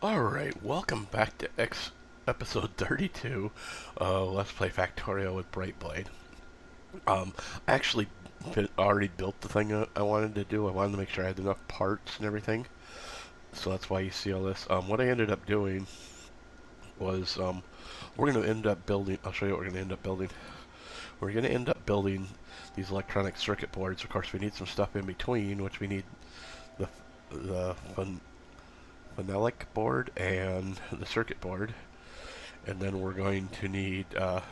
Alright, welcome back to episode 32, Let's Play Factorio with Brightblade. I actually already built the thing I wanted to do. I wanted to make sure I had enough parts and everything, so that's why you see all this. What I ended up doing was, we're going to end up building, I'll show you what we're going to end up building. We're going to end up building these electronic circuit boards. Of course, we need some stuff in between, which we need the phenolic board and the circuit board, and then we're going to need the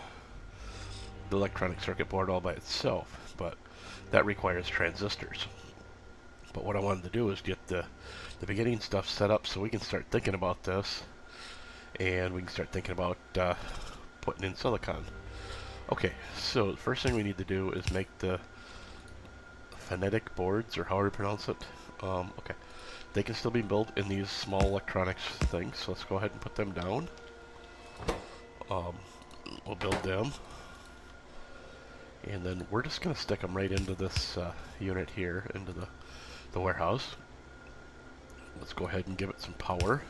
electronic circuit board all by itself, but that requires transistors. But what I wanted to do is get the beginning stuff set up so we can start thinking about this, and we can start thinking about putting in silicon. Okay, so the first thing we need to do is make the phonetic boards, or however you pronounce it. Okay. They can still be built in these small electronics things, so let's go ahead and put them down. We'll build them. And then we're just going to stick them right into this unit here, into the warehouse. Let's go ahead and give it some power.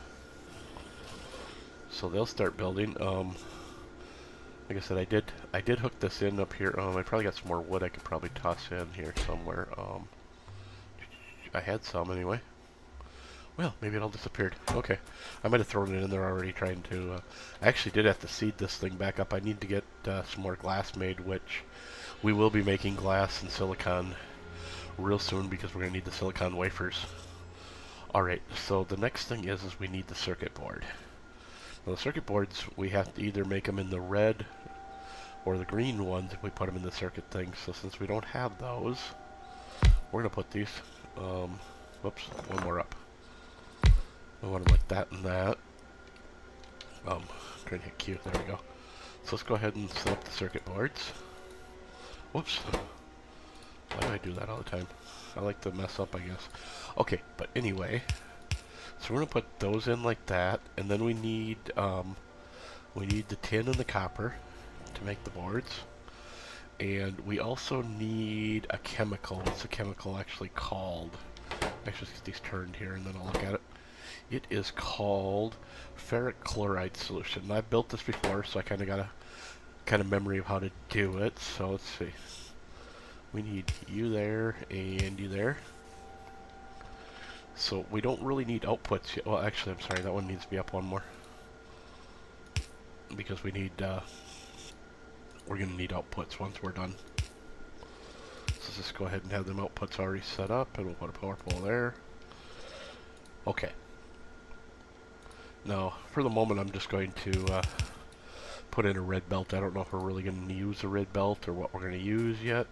So they'll start building. Like I said, I did hook this in up here. I probably got some more wood I could probably toss in here somewhere. I had some anyway. Well, maybe it all disappeared. Okay. I might have thrown it in there already trying to... I actually did have to seed this thing back up. I need to get some more glass made, which we will be making glass and silicon real soon because we're going to need the silicon wafers. Alright, so the next thing is we need the circuit board. Now the circuit boards, we have to either make them in the red or the green ones if we put them in the circuit thing. So since we don't have those, we're going to put these... whoops, one more up. I want them like that and that. Trying to hit Q, there we go. So let's go ahead and set up the circuit boards. Whoops. Why do I do that all the time? I like to mess up, I guess. Okay, but anyway. So we're going to put those in like that, and then we need the tin and the copper to make the boards. And we also need a chemical. What's the chemical actually called? Actually, let's get these turned here and then I'll look at it. It is called ferric chloride solution. And I've built this before, so I kind of got a memory of how to do it. So let's see. We need you there and you there. So we don't really need outputs yet. Well, actually, I'm sorry. That one needs to be up one more. Because we need, we're going to need outputs once we're done. So let's just go ahead and have them outputs already set up, and we'll put a power pole there. Okay. Now, for the moment, I'm just going to put in a red belt. I don't know if we're really going to use a red belt or what we're going to use yet.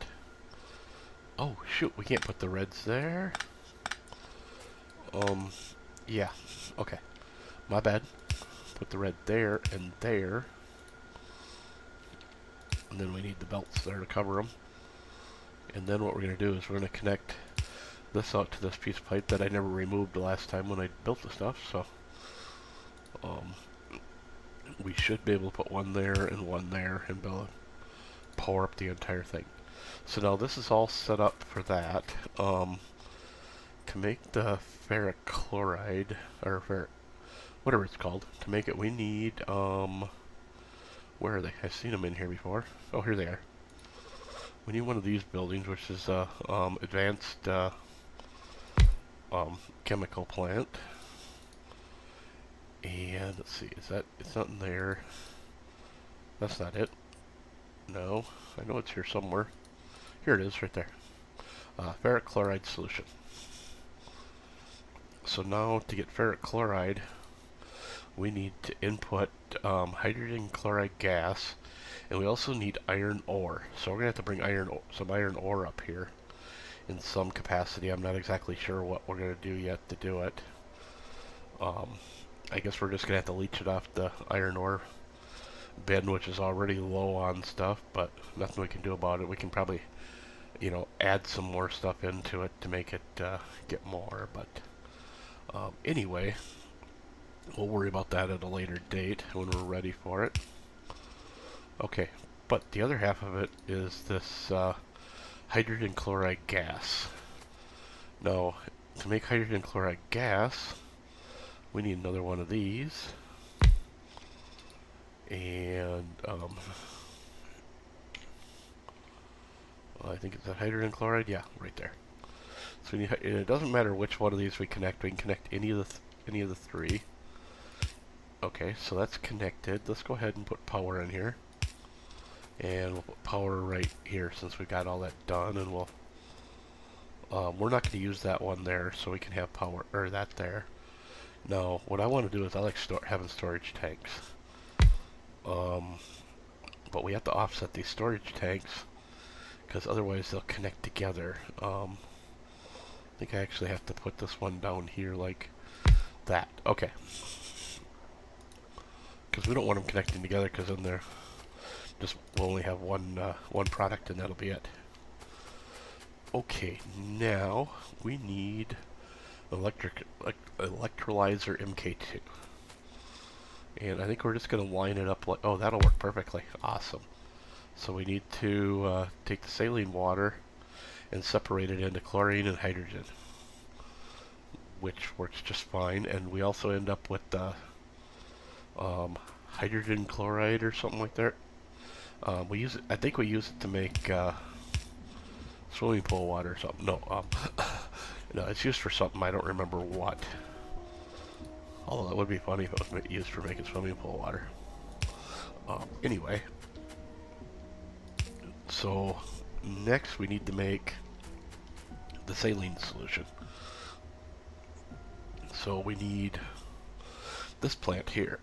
Oh, shoot, we can't put the reds there. Yeah, okay. My bad. Put the red there and there. And then we need the belts there to cover them. And then what we're going to do is we're going to connect this out to this piece of pipe that I never removed the last time when I built the stuff, so we should be able to put one there and be able to power up the entire thing. So now this is all set up for that. To make the ferric chloride, or whatever it's called, to make it we need, where are they? I've seen them in here before. Oh, here they are. We need one of these buildings, which is advanced chemical plant. And let's see, it's not in there. That's not it. No, I know it's here somewhere. Here it is, right there. Ferric chloride solution. So now to get ferric chloride, we need to input hydrogen chloride gas, and we also need iron ore. So we're going to have to bring some iron ore up here in some capacity. I'm not exactly sure what we're going to do yet to do it. I guess we're just going to have to leach it off the iron ore bin, which is already low on stuff, but nothing we can do about it. We can probably, add some more stuff into it to make it get more, but anyway, we'll worry about that at a later date when we're ready for it. Okay, but the other half of it is this hydrogen chloride gas. Now, to make hydrogen chloride gas, We need another one of these. And, I think it's a hydrogen chloride. Yeah, right there. So we need, and it doesn't matter which one of these we connect. We can connect any of the three. Okay, so that's connected. Let's go ahead and put power in here. And we'll put power right here since we've got all that done. And we'll, we're not going to use that one there, so we can have power, or that there. No, what I want to do is I like having storage tanks. But we have to offset these storage tanks because otherwise they'll connect together. I think I actually have to put this one down here like that. Okay. Because we don't want them connecting together, because then they're just, we'll only have one product and that'll be it. Okay, now we need electrolyzer MK2. And I think we're just going to line it up like, oh, that'll work perfectly. Awesome. So we need to take the saline water and separate it into chlorine and hydrogen, which works just fine. And we also end up with hydrogen chloride or something like that. We use it, I think we use it to make swimming pool water or something. No, no, it's used for something. I don't remember what. Although that would be funny if it was used for making swimming pool water. Anyway, so next we need to make the saline solution. So we need this plant here.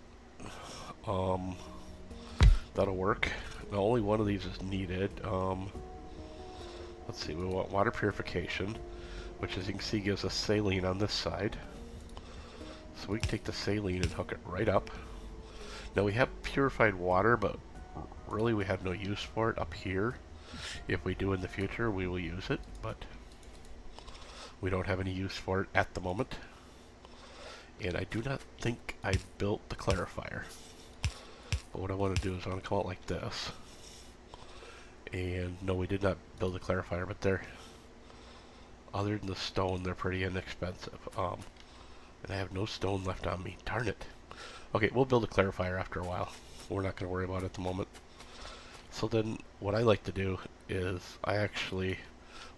That'll work. Now only one of these is needed. Let's see, we want water purification, which as you can see gives us saline on this side. So we can take the saline and hook it right up. Now we have purified water, but really we have no use for it up here. If we do in the future, we will use it, but we don't have any use for it at the moment. And I do not think I built the clarifier. But what I want to do is I want to come out like this. And no, we did not build a clarifier, but they're, other than the stone, they're pretty inexpensive. And I have no stone left on me. Darn it. Okay, we'll build a clarifier after a while. We're not going to worry about it at the moment. So then, what I like to do is, I actually,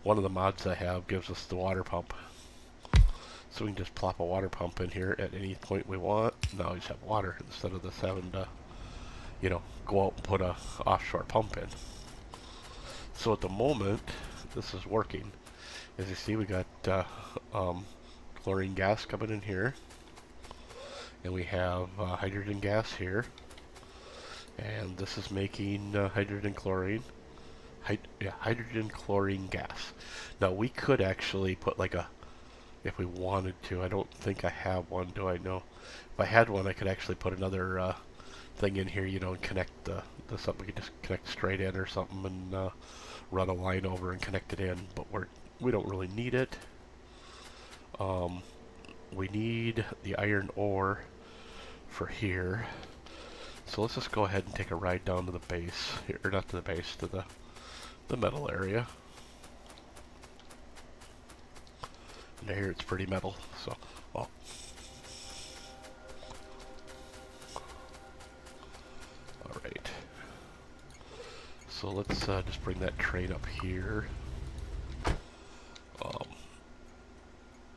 one of the mods I have gives us the water pump. So we can just plop a water pump in here at any point we want. Now we just have water instead of this having to, you know, go out and put a offshore pump in. So at the moment, this is working. As you see, we got chlorine gas coming in here, and we have hydrogen gas here, and this is making hydrogen chlorine. Hydrogen chlorine gas. Now we could actually put like a, if we wanted to. I don't think I have one. Do I know? If I had one, I could actually put another thing in here, you know, and connect the something. We could just connect straight in or something and run a line over and connect it in. But we don't really need it. We need the iron ore for here. So let's just go ahead and take a ride down to the base here, or not to the base, to the metal area. And here it's pretty metal, so, well. Alright. So let's just bring that train up here.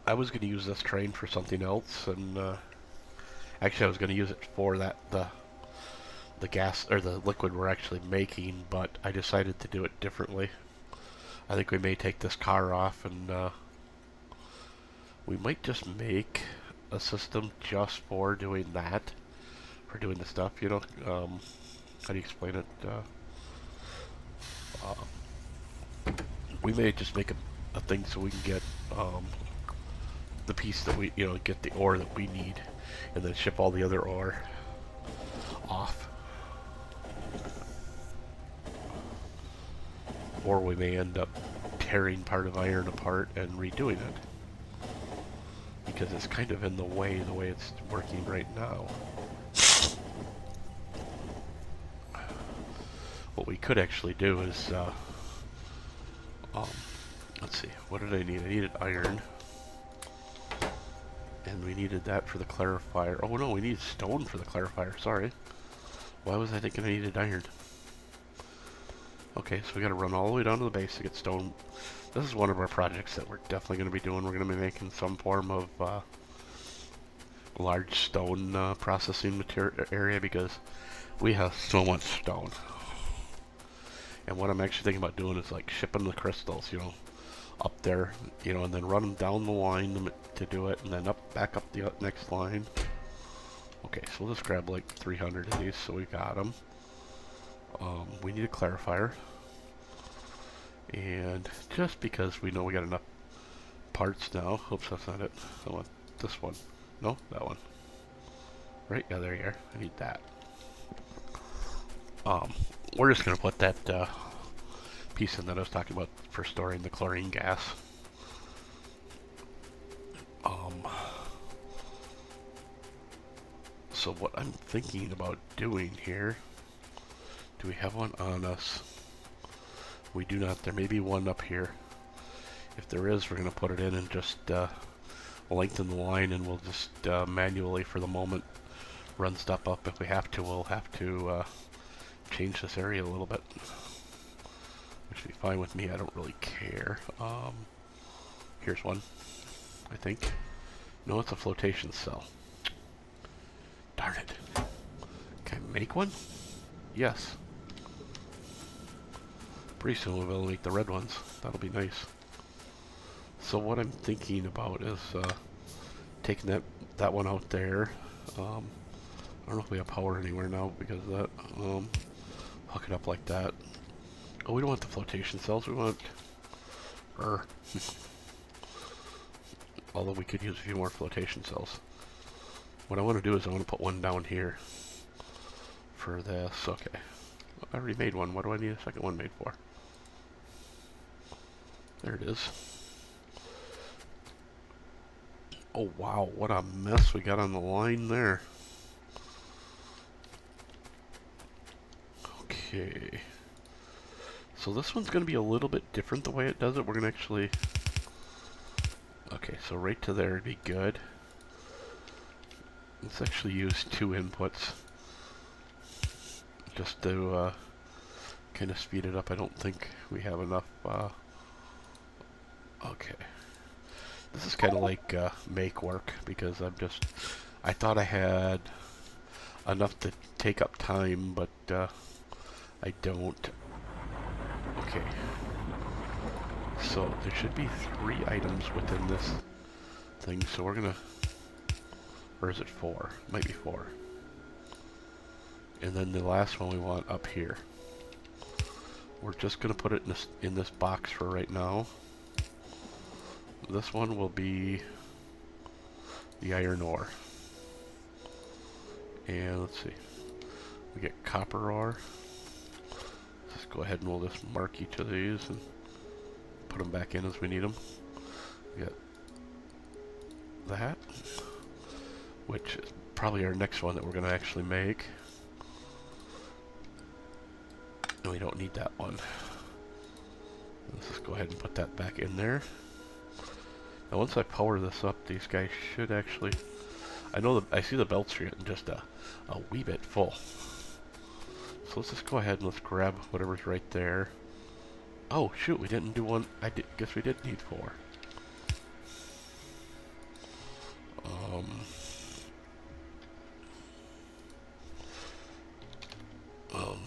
I was going to use this train for something else, and actually I was going to use it for that, the gas, or the liquid we're actually making, but I decided to do it differently. I think we may take this car off, and we might just make a system just for doing that, for doing the stuff, you know. How do you explain it? We may just make a thing so we can get the piece that we, you know, get the ore that we need, and then ship all the other ore off. Or we may end up tearing part of iron apart and redoing it, because it's kind of in the way it's working right now. What we could actually do is, let's see, what did I need? I needed iron. And we needed that for the clarifier. Oh no, we need stone for the clarifier, sorry. Why was I thinking I needed iron? Okay, so we gotta run all the way down to the base to get stone. This is one of our projects that we're definitely gonna be doing. We're gonna be making some form of large stone processing material area because we have so much stone. And what I'm actually thinking about doing is like shipping the crystals, you know, up there, you know, and then run them down the line to do it, and then back up the next line. Okay, so we'll just grab like 300 of these, so we got them. We need a clarifier, and just because we know we got enough parts now, oops, that's not it. I want this one. No, that one. Right, yeah, there you are. I need that. We're just gonna put that piece in that I was talking about for storing the chlorine gas. So what I'm thinking about doing here, do we have one on us? We do not. There may be one up here. If there is, we're going to put it in and just lengthen the line, and we'll just manually, for the moment, run stuff up. If we have to, we'll have to change this area a little bit. Which would be fine with me. I don't really care. Here's one, I think. No, it's a flotation cell. Darn it. Can I make one? Yes. Pretty soon we'll be able to make the red ones. That'll be nice. So what I'm thinking about is taking that one out there. I don't know if we have power anywhere now because of that. Hook it up like that. Oh, we don't want the flotation cells. We want... Although we could use a few more flotation cells. What I want to do is I want to put one down here for this. Okay. I already made one. What do I need a second one made for? There it is. Oh wow, what a mess we got on the line there. Okay. So this one's going to be a little bit different the way it does it. We're going to actually... Okay, so right to there would be good. Let's actually use 2 inputs just to kind of speed it up. I don't think we have enough. Okay, this is kind of like make work because I thought I had enough to take up time, but I don't. Okay, so there should be 3 items within this thing, so we're gonna... Or is it 4? Might be 4. And then the last one we want up here. We're just going to put it in this box for right now. This one will be the iron ore. And let's see. We get copper ore. Let's just go ahead and we'll just mark each of these and put them back in as we need them. We got that, which is probably our next one that we're going to actually make. And we don't need that one. Let's just go ahead and put that back in there. Now once I power this up, these guys should actually... I see the belts are getting just a wee bit full. So let's just go ahead and let's grab whatever's right there. Oh shoot, we didn't do one. Guess we did need 4.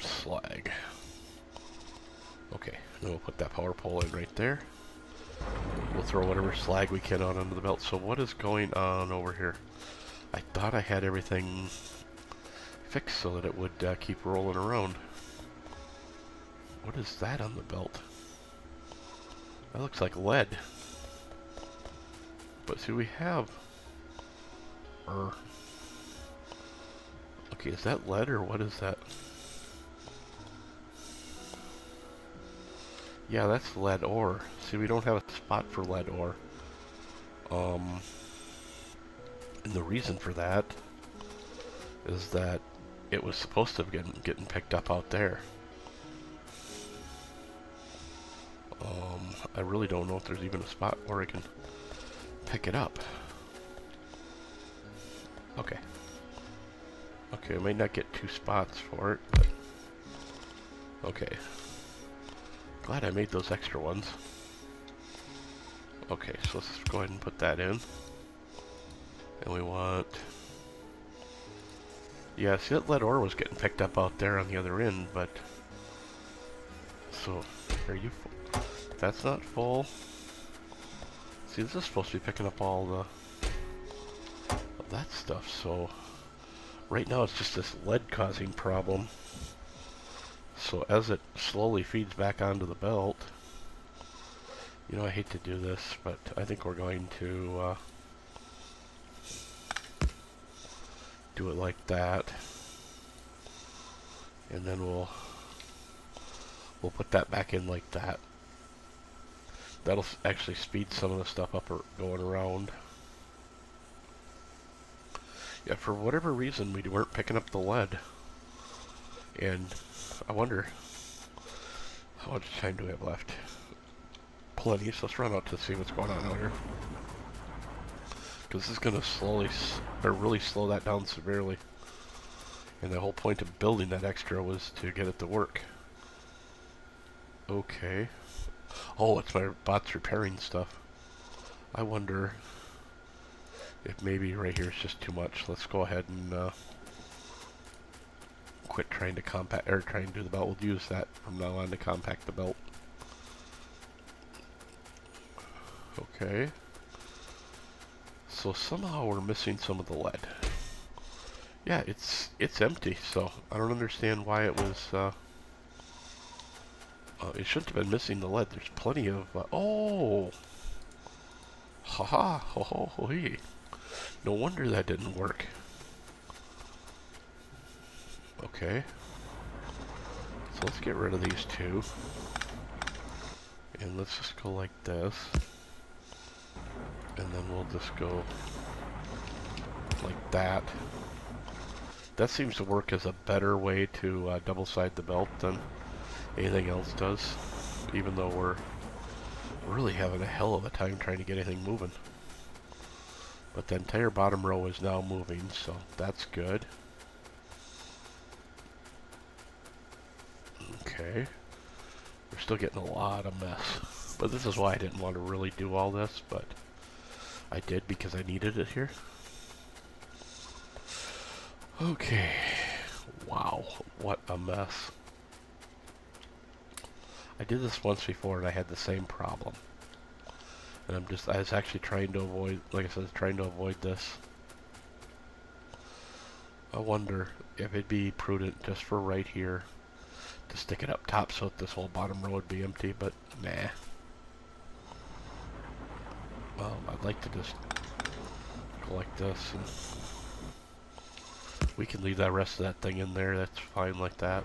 Slag. Okay, then we'll put that power pole in right there. We'll throw whatever slag we can out under the belt. So what is going on over here? I thought I had everything fixed so that it would keep rolling around. What is that on the belt? That looks like lead. But see, we have... Okay, is that lead or what is that? Yeah, that's lead ore. See, we don't have a spot for lead ore. And the reason for that is that it was supposed to be getting picked up out there. I really don't know if there's even a spot where I can pick it up. Okay. Okay, I may not get 2 spots for it, but... Okay. Glad I made those extra ones. Okay, so let's go ahead and put that in. And we want... Yeah, see that lead ore was getting picked up out there on the other end, but... So, are you full? That's not full. See, this is supposed to be picking up all the... of that stuff, so... Right now it's just this lead causing problem. So as it slowly feeds back onto the belt... You know, I hate to do this, but I think we're going to... do it like that, and then we'll put that back in like that. That'll actually speed some of the stuff up or going around. Yeah, for whatever reason we weren't picking up the lead, and I wonder how much time do we have left. Plenty, so let's run out to see what's going on out here, because this is going to slowly or really slow that down severely. And the whole point of building that extra was to get it to work. Okay. Oh, it's my bot's repairing stuff. I wonder if maybe right here is just too much. Let's go ahead and quit trying to compact, or trying to do the belt. We'll use that from now on to compact the belt. Okay. So somehow we're missing some of the lead. Yeah, it's empty, so I don't understand why it was, it shouldn't have been missing the lead. There's plenty of, oh! Haha, ho ho ho hee. No wonder that didn't work. Okay. So let's get rid of these two. And let's just go like this. And then we'll just go like that. That seems to work as a better way to double-side the belt than anything else does, even though we're really having a hell of a time trying to get anything moving. But the entire bottom row is now moving, so that's good. Okay. We're still getting a lot of mess. But this is why I didn't want to really do all this, but I did because I needed it here. Okay. Wow, what a mess. I did this once before and I had the same problem. And I was actually trying to avoid, like I said, trying to avoid this. I wonder if it'd be prudent just for right here to stick it up top so that this whole bottom row would be empty, but nah. I'd like to just go like this, and we can leave that rest of that thing in there. That's fine like that.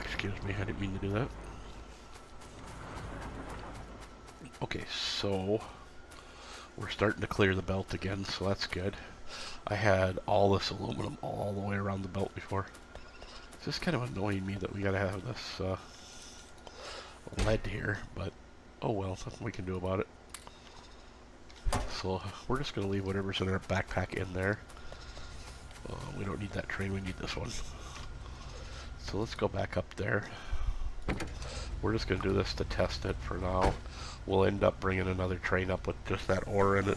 Excuse me, I didn't mean to do that. Okay, so we're starting to clear the belt again, so that's good. I had all this aluminum all the way around the belt before. It's just kind of annoying me that we gotta have this lead here, but oh well, nothing we can do about it. So we're just gonna leave whatever's in our backpack in there. We don't need that train, we need this one. So let's go back up there. We're just going to do this to test it for now. We'll end up bringing another train up with just that ore in it.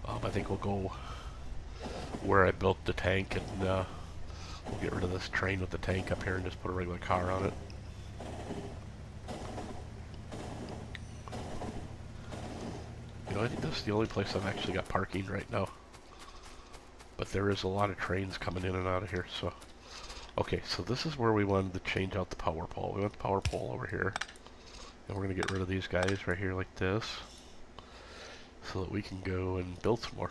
I think we'll go where I built the tank, and we'll get rid of this train with the tank up here and just put a regular car on it. You know, I think this is the only place I've actually got parking right now. But there is a lot of trains coming in and out of here, so... Okay, so this is where we wanted to change out the power pole. We want the power pole over here. And we're going to get rid of these guys right here like this, so that we can go and build some more.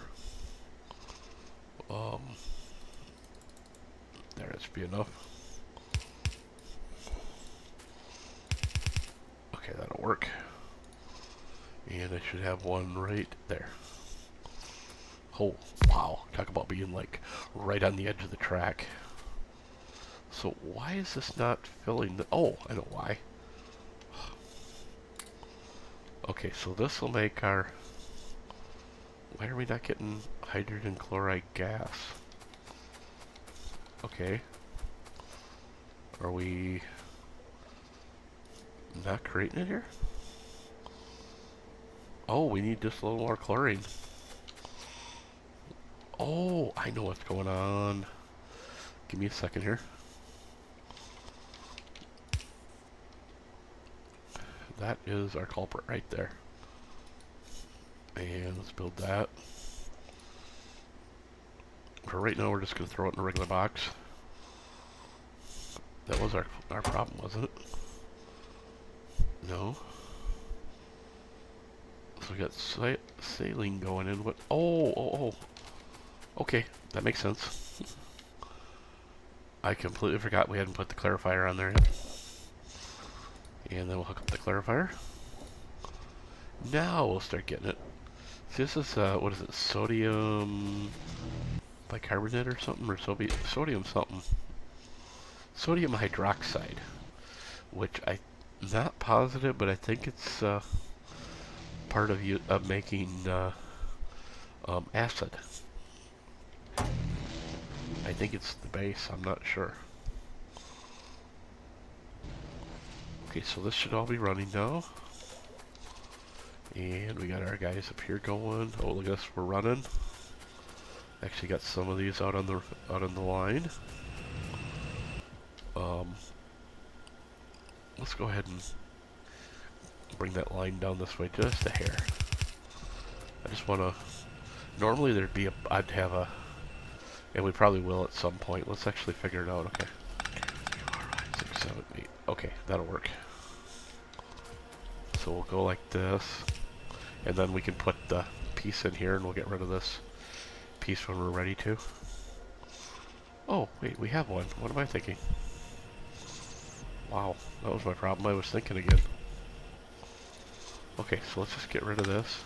There, that should be enough. Okay, that'll work. And I should have one right there. Oh, wow. Talk about being like right on the edge of the track. So why is this not filling the... Oh, I know why. Okay, so this will make our Why are we not getting hydrogen chloride gas? Okay. Are we not creating it here? Oh, we need just a little more chlorine. Oh, I know what's going on. Give me a second here. That is our culprit right there. And let's build that. For right now, we're just going to throw it in a regular box. That was our problem, wasn't it? No. So we got saline going in. What? Oh. Okay, that makes sense. I completely forgot we hadn't put the clarifier on there yet. And then we'll hook up the clarifier. Now we'll start getting it. See, this is, what is it, sodium bicarbonate or something? Or sodium something. Sodium hydroxide. Which I'm not positive, but I think it's part of making acid. I think it's the base, I'm not sure. Okay, so this should all be running now. And we got our guys up here going. Oh, look at this, we're running. Actually got some of these out on the line. Let's go ahead and bring that line down this way just a hair. I just want to... Normally there'd be I'd have a... And we probably will at some point. Let's actually figure it out. Okay. 6, 7, 8. Okay, that'll work. So we'll go like this. And then we can put the piece in here and we'll get rid of this piece when we're ready to. Oh, wait, we have one. What am I thinking? Wow, that was my problem. I was thinking again. Okay, so let's just get rid of this.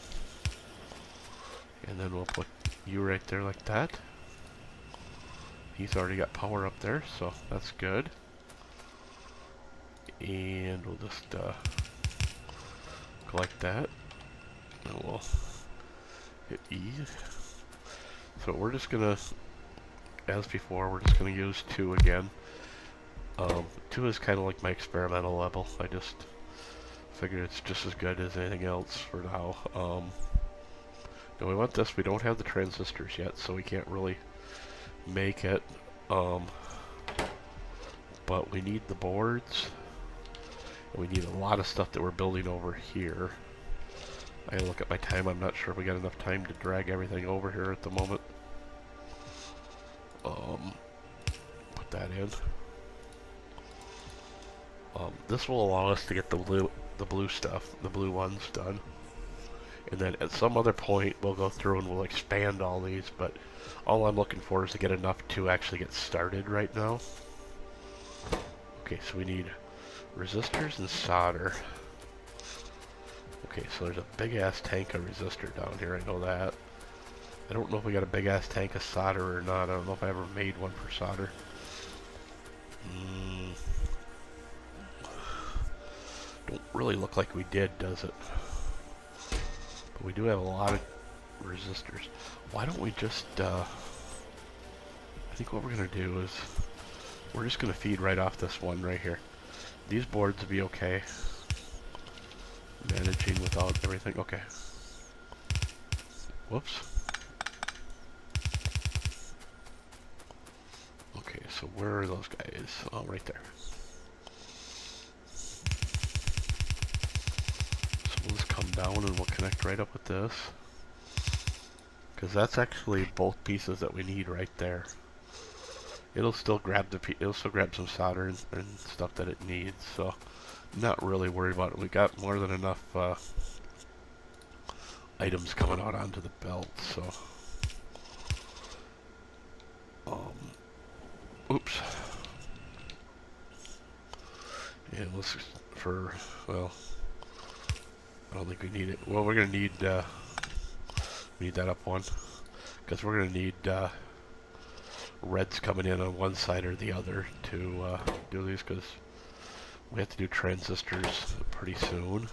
And then we'll put you right there like that. He's already got power up there, so that's good. And we'll just go like that. And we'll hit E. So we're just gonna, as before, we're just gonna use 2 again. 2 is kind of like my experimental level. I just figured it's just as good as anything else for now. Now we want this. We don't have the transistors yet, so we can't really make it. But we need the boards. And we need a lot of stuff that we're building over here. I gotta look at my time. I'm not sure if we got enough time to drag everything over here at the moment. Put that in. This will allow us to get the blue stuff, the blue ones done. And then at some other point we'll go through and we'll expand all these, but all I'm looking for is to get enough to actually get started right now. Okay, so we need resistors and solder. Okay, so there's a big ass tank of resistor down here, I know that. I don't know if we got a big ass tank of solder or not. I don't know if I ever made one for solder. Don't really look like we did, does it? But we do have a lot of resistors. Why don't we just, I think what we're going to do is, we're just going to feed right off this one right here. These boards will be okay. Managing without everything, okay. Whoops. Okay, so where are those guys? Oh, right there. We'll just come down and we'll connect right up with this. Because that's actually both pieces that we need right there. It'll still grab some solder and stuff that it needs, so I'm not really worried about it. We got more than enough items coming out onto the belt, so oops. And let's well, I don't think we need it. Well, we're gonna need that up one, because we're gonna need reds coming in on one side or the other to do these, because we have to do transistors pretty soon.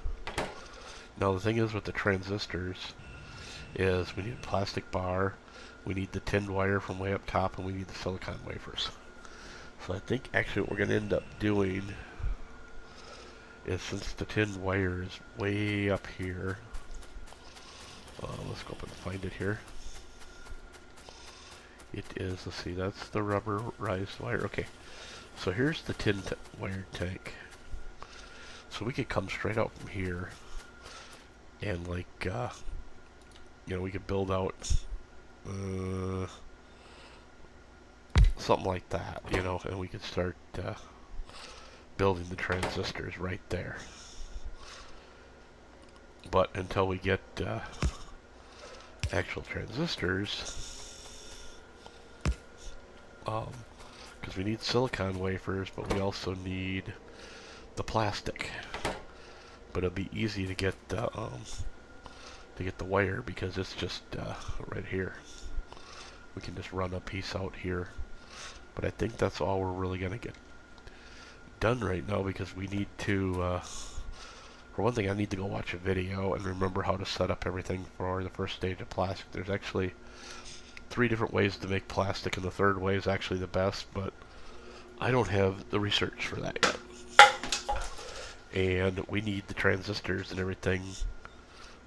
Now the thing is with the transistors is we need a plastic bar, we need the tinned wire from way up top, and we need the silicon wafers. So I think actually what we're going to end up doing is, since the tinned wire is way up here, let's go up and find it here. It is, let's see, that's the rubberized wire. Okay, so here's the tin wire tank. So we could come straight out from here and, like, you know, we could build out something like that, you know, and we could start building the transistors right there. But until we get actual transistors, because we need silicon wafers, but we also need the plastic. But it'll be easy to get the wire because it's just right here. We can just run a piece out here. But I think that's all we're really gonna get done right now, because we need to, for one thing, I need to go watch a video and remember how to set up everything for the first stage of plastic. There's actually 3 different ways to make plastic, and the third way is actually the best, but I don't have the research for that yet. And we need the transistors and everything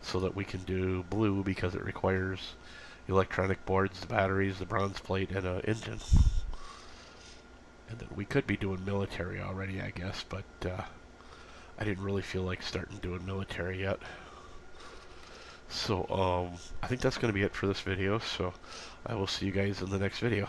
so that we can do blue, because it requires electronic boards, the batteries, the bronze plate, and an engine. And then we could be doing military already, I guess, but I didn't really feel like starting doing military yet. So I think that's going to be it for this video, so I will see you guys in the next video.